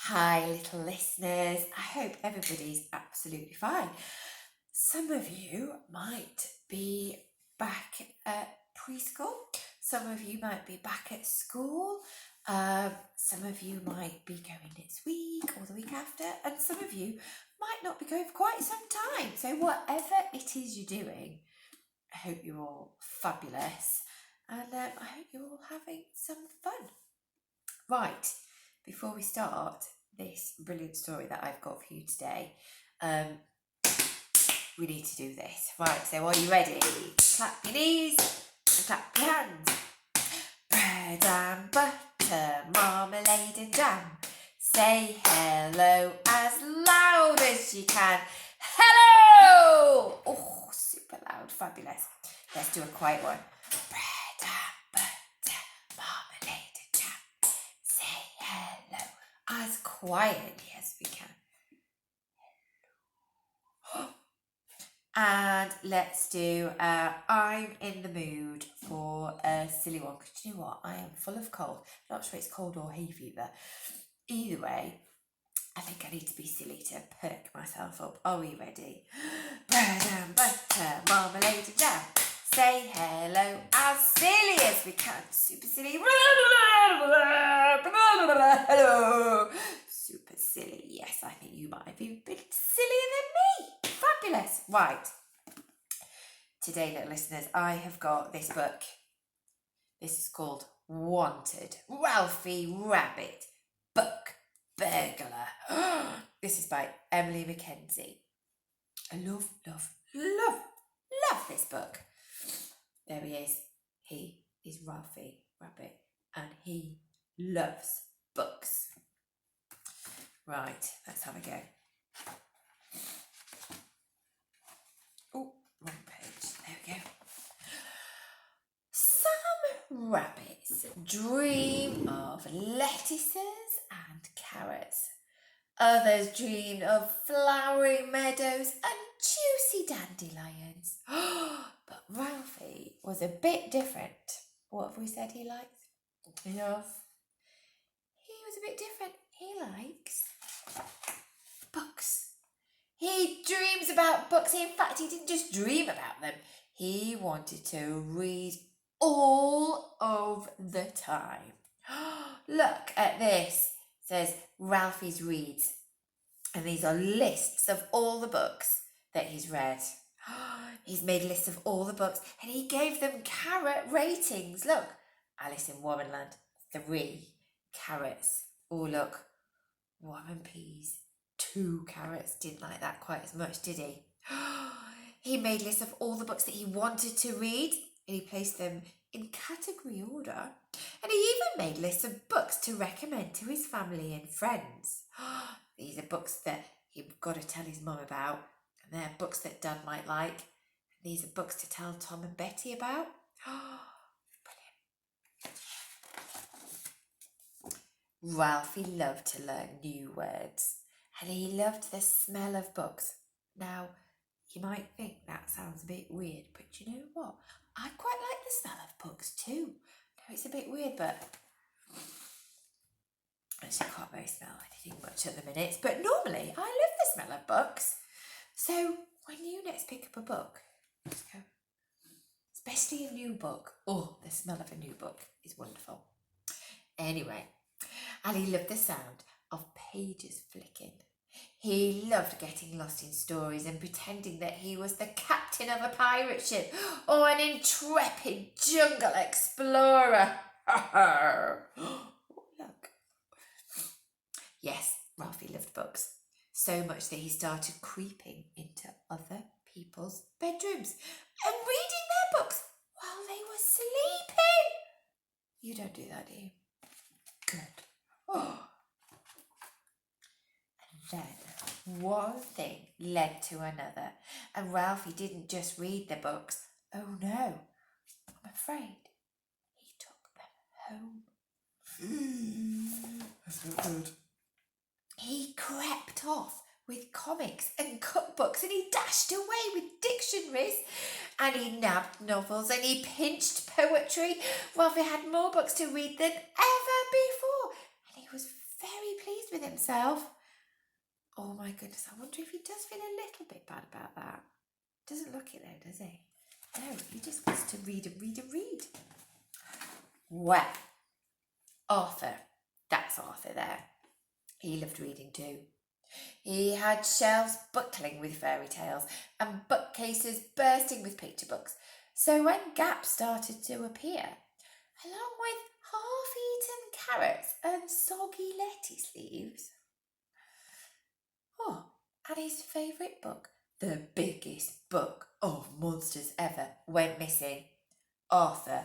Hi, little listeners. I hope everybody's absolutely fine. Some of you might be back at preschool. Some of you might be back at school. Some of you might be going next week or the week after. And some of you might not be going for quite some time. So whatever it is you're doing, I hope you're all fabulous. And I hope you're all having some fun. Right, before we start this brilliant story that I've got for you today, we need to do this. Right, so are you ready? Clap your knees and clap your hands. Bread and butter, marmalade and jam. Say hello as loud as you can. Hello! Oh, super loud, fabulous. Let's do a quiet one. Bread and butter, marmalade and jam. Say hello as quietly as we can. And let's do I'm in the mood for a silly one. Because you know what? I am full of cold. Not sure it's cold or hay fever. Either way, I think I need to be silly to perk myself up. Are we ready? Bread and butter, marmalade and jam. Say hello as silly as we can. Super silly. Hello. Super silly. Yes, I think you might be a bit sillier than me. Fabulous. Right. Today, little listeners, I have got this book. This is called Wanted. Ralfy Rabbit Book Burglar. This is by Emily Mackenzie. I love this book. There he is. He is Ralfy Rabbit and he loves books. Right, let's have a go. Oh, wrong page. There we go. Some rabbits dream of lettuces and carrots. Others dreamed of flowering meadows and juicy dandelions. But Ralfy was a bit different. What have we said he likes? Yes. He was a bit different. He likes books. He dreams about books. In fact, he didn't just dream about them. He wanted to read all of the time. Look at this. It says Ralphie's Reads. And these are lists of all the books that he's read. He's made a list of all the books and he gave them carrot ratings. Look, Alice in Wonderland, 3 carrots. Oh, look, War and Peas, 2 carrots. Didn't like that quite as much, did he? He made lists of all the books that he wanted to read and he placed them in category order. And he even made lists of books to recommend to his family and friends. These are books that he's got to tell his mum about. And they're books that Dad might like. And these are books to tell Tom and Betty about. Brilliant. Ralphie loved to learn new words. And he loved the smell of books. Now, you might think that sounds a bit weird. But you know what? I quite like the smell of books too. No, it's a bit weird, but actually can't very smell anything much at the minute. But normally, I love the smell of books. So when you next pick up a book, especially a new book, oh, the smell of a new book is wonderful. Anyway, and he loved the sound of pages flicking. He loved getting lost in stories and pretending that he was the captain of a pirate ship or an intrepid jungle explorer. Look. Yes, Ralphie loved books. So much that he started creeping into other people's bedrooms and reading their books while they were sleeping. You don't do that, do you? Good. Oh. And then one thing led to another, and Ralphie didn't just read the books. Oh no, I'm afraid he took them home. That's not good. He crept off with comics and cookbooks and he dashed away with dictionaries and he nabbed novels and he pinched poetry. Ralphie had more books to read than ever before and he was very pleased with himself. Oh my goodness, I wonder if he does feel a little bit bad about that. Doesn't look it though, does he? No, he just wants to read and read and read. Well, Arthur, that's Arthur there. He loved reading too. He had shelves buckling with fairy tales and bookcases bursting with picture books. So when gaps started to appear, along with half-eaten carrots and soggy lettuce leaves, and his favourite book, the biggest book of monsters ever, went missing, Arthur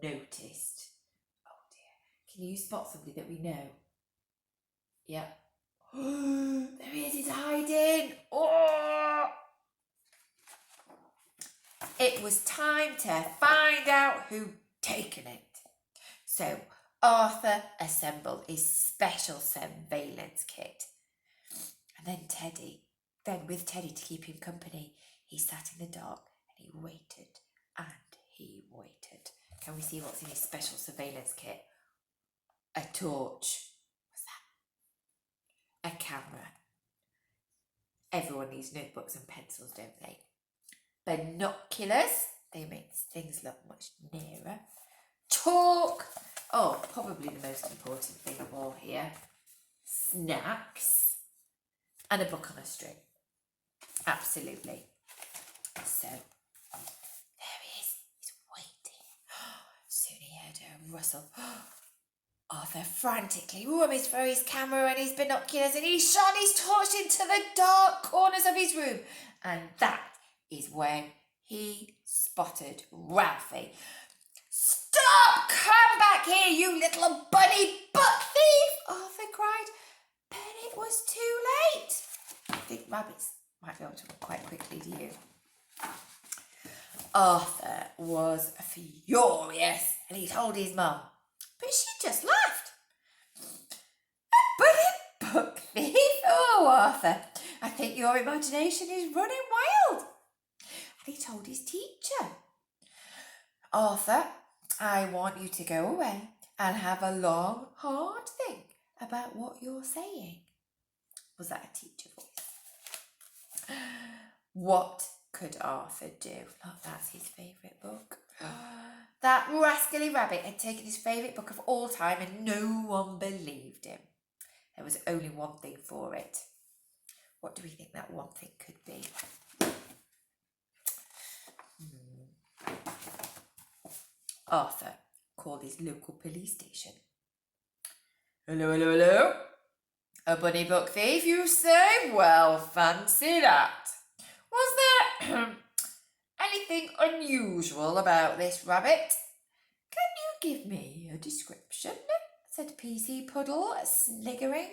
noticed. Oh dear, can you spot somebody that we know? Yeah. There he is, he's hiding. Oh! It was time to find out who'd taken it. So Arthur assembled his special surveillance kit. And then with Teddy to keep him company, he sat in the dark and he waited and he waited. Can we see what's in his special surveillance kit? A torch. What's that? A camera. Everyone needs notebooks and pencils, don't they? Binoculars. They make things look much nearer. Chalk. Oh, probably the most important thing of all here. Snacks. And a book on a string. Absolutely. So, there he is. He's waiting. Soon he heard a rustle. Arthur frantically rummaged for his camera and his binoculars and he shone his torch into the dark corners of his room. And that is when he spotted Ralfy. Stop! Come back here, you little bunny butt thief! Arthur cried. But it was too late. I think rabbits might be able to run quite quickly, do you? Arthur was furious and he told his mum, but she just laughed. A bunny book thief? Oh, Arthur, I think your imagination is running wild. And he told his teacher, Arthur, I want you to go away and have a long, hard think about what you're saying. Was that a teacher voice? What could Arthur do? Oh, that's his favourite book. That rascally rabbit had taken his favourite book of all time and no one believed him. There was only one thing for it. What do we think that one thing could be? Arthur called his local police station. Hello, hello, hello. A bunny book thief, you say? Well, fancy that. Was there anything unusual about this rabbit? Can you give me a description? Said PC Puddle, sniggering.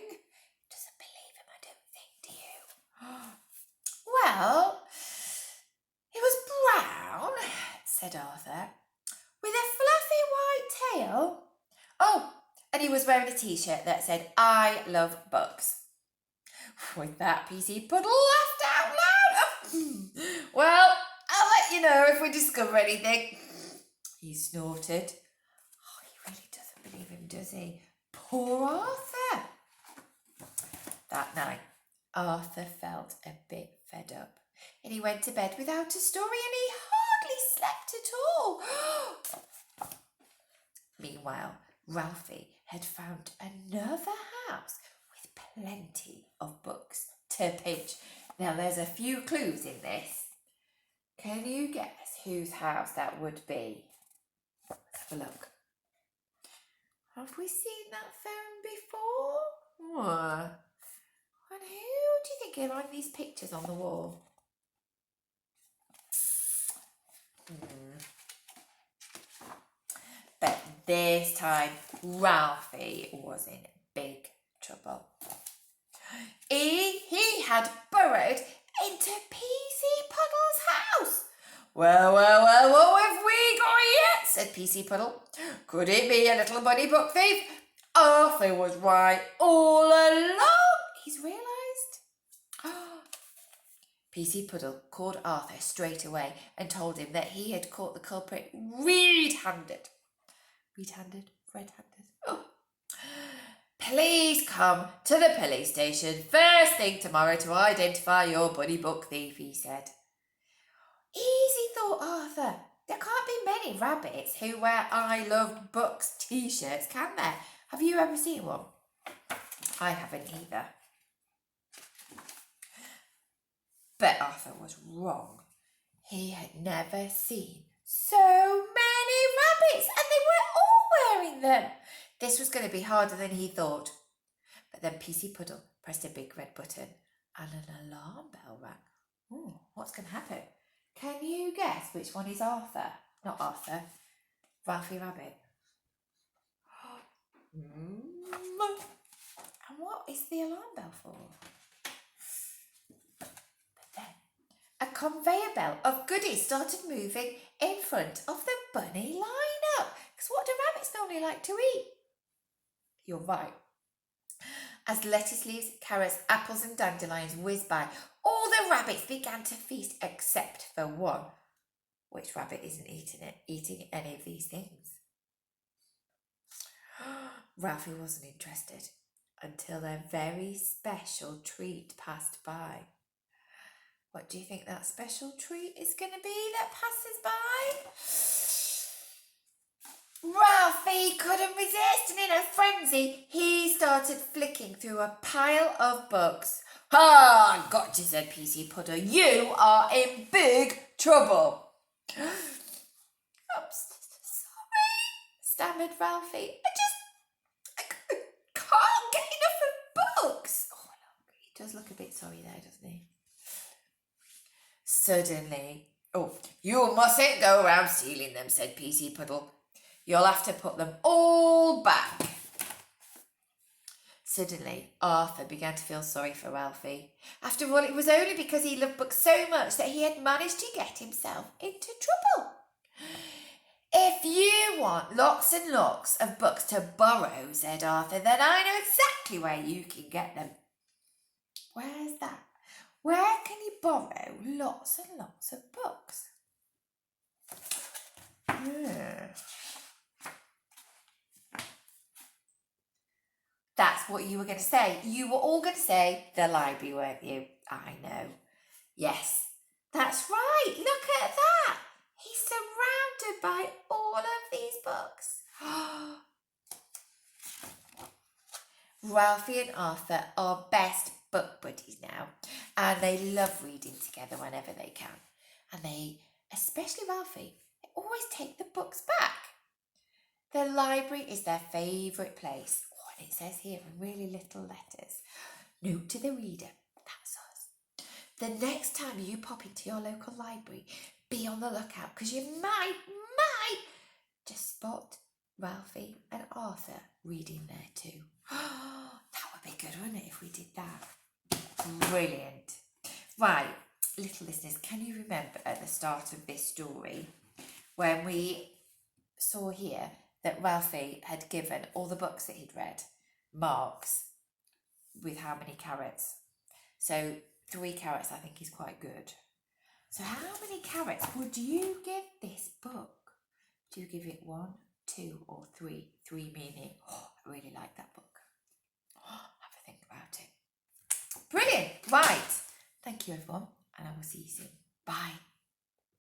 Doesn't believe him, I don't think, do you? Well, it was brown, said Arthur, with a fluffy white tail. Oh, and he was wearing a t-shirt that said, I love books. With that, PC Puddle laughed out loud. Well, I'll let you know if we discover anything. He snorted. Oh, he really doesn't believe him, does he? Poor Arthur. That night, Arthur felt a bit fed up and he went to bed without a story and he hardly slept at all. Meanwhile, Ralfy had found another house with plenty of books to pinch. Now, there's a few clues in this. Can you guess whose house that would be? Let's have a look. Have we seen that phone before? And who do you think are on these pictures on the wall? But this time, Ralfy was in big trouble. He had burrowed into PC Puddle's house. Well, what have we got here? Said PC Puddle. Could it be a little bunny book thief? Arthur was right all along, he's realised. PC Puddle called Arthur straight away and told him that he had caught the culprit red-handed. Red-handed? Red-handed? Oh. Please come to the police station first thing tomorrow to identify your bunny book thief, he said. Easy, thought Arthur. There can't be many rabbits who wear I Love Books t-shirts, can there? Have you ever seen one? I haven't either. But Arthur was wrong. He had never seen so many rabbits, and they were all wearing them. This was going to be harder than he thought. But then PC Puddle pressed a big red button and an alarm bell rang. Ooh, what's going to happen? Can you guess which one is Arthur? Not Arthur. Ralfy Rabbit. And what is the alarm bell for? But then a conveyor belt of goodies started moving in front of the bunny lineup. Because what do rabbits normally like to eat? You're right. As lettuce leaves, carrots, apples and dandelions whizzed by, all the rabbits began to feast except for one. Which rabbit isn't eating any of these things? Ralfy wasn't interested until a very special treat passed by. What do you think that special treat is going to be that passes by? Ralfy couldn't resist, and in a frenzy, he started flicking through a pile of books. Ah, gotcha, said PC Puddle. You are in big trouble. I'm sorry, stammered Ralfy. I can't get enough of books. Oh, look, he does look a bit sorry there, doesn't he? Suddenly, you mustn't go around stealing them, said PC Puddle. You'll have to put them all back. Suddenly, Arthur began to feel sorry for Ralfy. After all, it was only because he loved books so much that he had managed to get himself into trouble. If you want lots and lots of books to borrow, said Arthur, then I know exactly where you can get them. Where's that? Where can you borrow lots and lots of books? That's what you were going to say. You were all going to say the library, weren't you? I know. Yes, that's right. Look at that. He's surrounded by all of these books. Ralfy and Arthur are best book buddies now, and they love reading together whenever they can. And they, especially Ralfy, they always take the books back. The library is their favourite place. And it says here in really little letters, note to the reader, that's us. The next time you pop into your local library, be on the lookout, because you might just spot Ralfy and Arthur reading there too. That would be good, wouldn't it, if we did that? Brilliant. Right, little listeners, can you remember at the start of this story when we saw here that Ralfy had given all the books that he'd read marks with how many carrots? So 3 carrots I think is quite good. So how many carrots would you give this book? Do you give it 1, 2 or 3? 3 meaning, I really like that book. Have a think about it. Brilliant. Right. Thank you everyone, and I will see you soon. Bye.